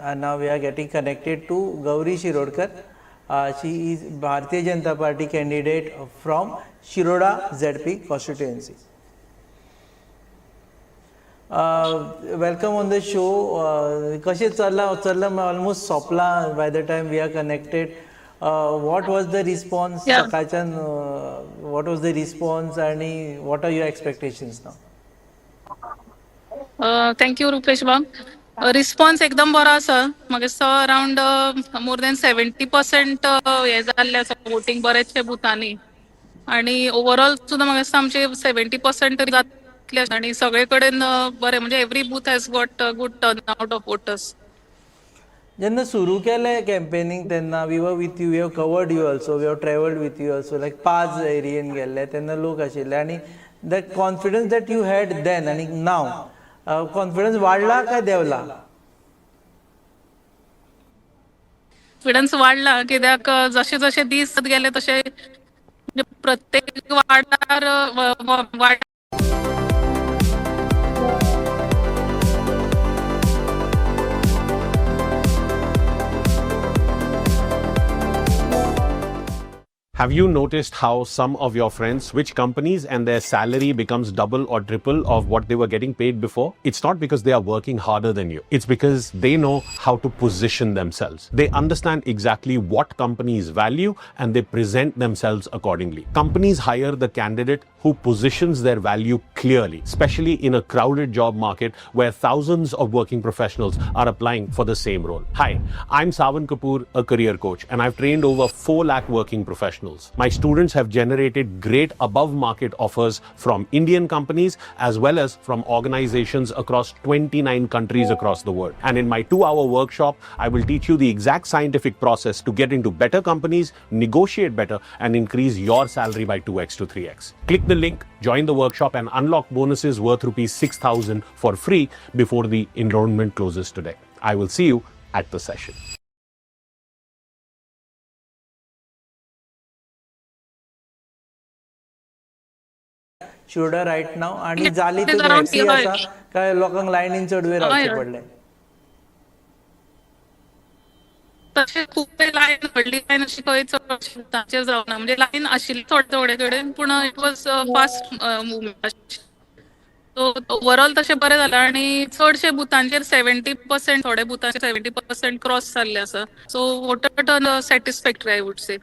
and now we are getting connected to Gauri Shirodkar. She is Bharatiya Janata Party candidate from Shiroda ZP constituency. Welcome on the show. कशें चल्ला almost सोपला by the time we are connected. What was the response? What was the response and what are your expectations now? Thank you, Rupesh Bang. Response एकदम बरो आसा. म्हाका दिसता around more than 70% हे जाल्ले आसा वोटिंग बरेचशे बुथांनी आणि ओवरऑल सुद्धा म्हाका दिसता आमचे 70% तरी जातले आसा आणि सगळे कडेन बरे म्हणजे every booth has got good turn out of voters. जेन्ना सुरू केले कॅम्पेनिंग तेन्ना we were with you, we have covered you also, we have travelled with you also, like 5 एरियेन गेल्ले तेन्ना लोक आशिल्ले आणि that confidence that you had then आणि नाव कॉन्फिडन्स वाढला काय देंवला? कॉन्फिडन्स वाढला कित्याक जशे जशे दीस गेले तशे प्रत्येक warder Have you noticed how some of your friends switch companies and their salary becomes double or triple of what they were getting paid before? It's not because they are working harder than you. It's because they know how to position themselves. They understand exactly what companies value and they present themselves accordingly. Companies hire the candidate who positions their value clearly, especially in a crowded job market where thousands of working professionals are applying for the same role. Hi, I'm Savan Kapoor, a career coach, and I've trained over 4 lakh working professionals. My students have generated great above market offers from Indian companies as well as from organizations across 29 countries across the world. And in my 2-hour workshop, I will teach you the exact scientific process to get into better companies, negotiate better, and increase your salary by 2x to 3x. Click the link, join the workshop, and unlock bonuses worth ₹6,000 for free before the enrollment closes today. I will see you at the session. Shiroda right now आणि जाली तू happy आसा काय लोकांक लायनीन चड वेळ रावचे पडले? तशें खूब लायन व्हडली लायन अशी खंय चड जावना म्हणजे लायन आशिल्ली थोडे कडेन पूण it was fast movement. So overall तशें बरें जालां आणि चडशे बुथांचेर 70% थोडे बुथांचेर 70% क्रॉस जाल्ले आसा. So voter turn satisfactory I would say.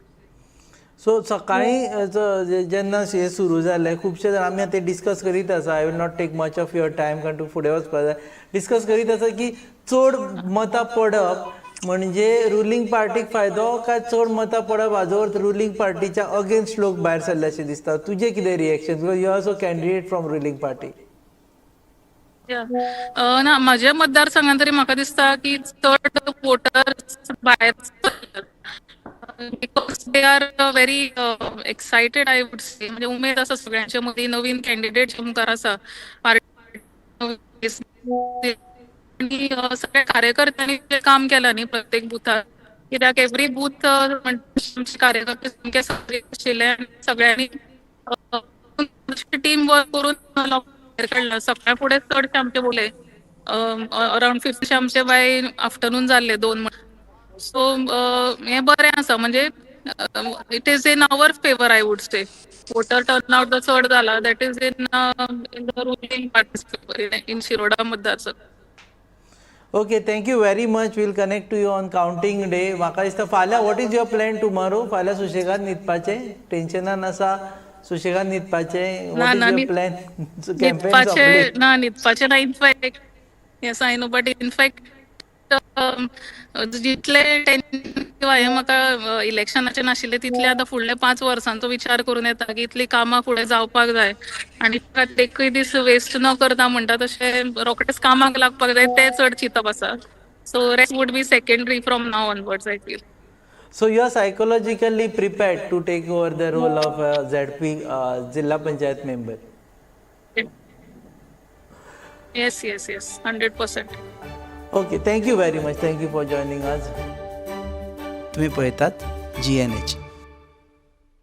So सकाळी जेन्ना हे सुरू जालें खुबशे जाण आमी आतां डिस्कस करीत आसा, I will not take much of your time कारण तूं फुडें वचपाक जाय, डिस्कस करीत आसा की चड मतां पडप म्हणजे रुलींग पार्टीक फायदो काय चड मतां पडप हाजो अर्थ रुलींग पार्टीच्या अगेन्स्ट लोक भायर सरले अशें दिसता. तुजें कितें reaction? Because you are also candidate from ruling party. ना माझ्या मतदारसंघात तरी म्हाका दिसता की चड वोटर्स भायर because they are very excited I would से. म्हणजे उमेद आसा सगळ्यांच्या मदीं नवीन कॅन्डिडेट मुखार आसा. सगळ्या कार्यकर्त्यांनी जे काम केलां न्ही प्रत्येक बुथार, कित्याक एवरी बूथ कार्यकर्ते सामके सक्रीय आशिल्ले सगळ्यांनी टीम वर्क करून काडला. सगळ्या फुडें चडशे आमचे उरले अराउंड 50 आमचे बाय आफ्टरनून जाल्ले 2. सो हें बरें आसा म्हणजे it is in our favour I would say. Voter turn out जो चड जाला that is in the ruling parties favour in Shiroda मतदारसंघ. Okay, thank you very much. Will connect to you on counting day. म्हाका दिसता फाल्यां what is your plan tomorrow? फाल्यां सुशेगाद न्हिदपाचें, टेन्शनान आसा, सुशेगाद न्हिदपाचें? What is your plan? न्हिदपाचें ना in fact. Yes I know, but in fact जितले हे म्हाका इलेक्शनाचे नाशिल्ले तितले आतां फुडले 5 वर्सांचो विचार करून येता की इतली कामां फुडें जावपाक जाय आनी प्रत्येकूय दीस वेस्ट न करता म्हणटा तशें रोखडेच कामाक लागपाक जाय तें चड चिंतप आसा. So rest would be secondary from now onwards I feel. So you are psychologically prepared to take over the role of ZP Jilla Panchayat member? Yes, 100%. Okay, thank you very much. Thank you for joining us. तुम्ही पळयतात GNH.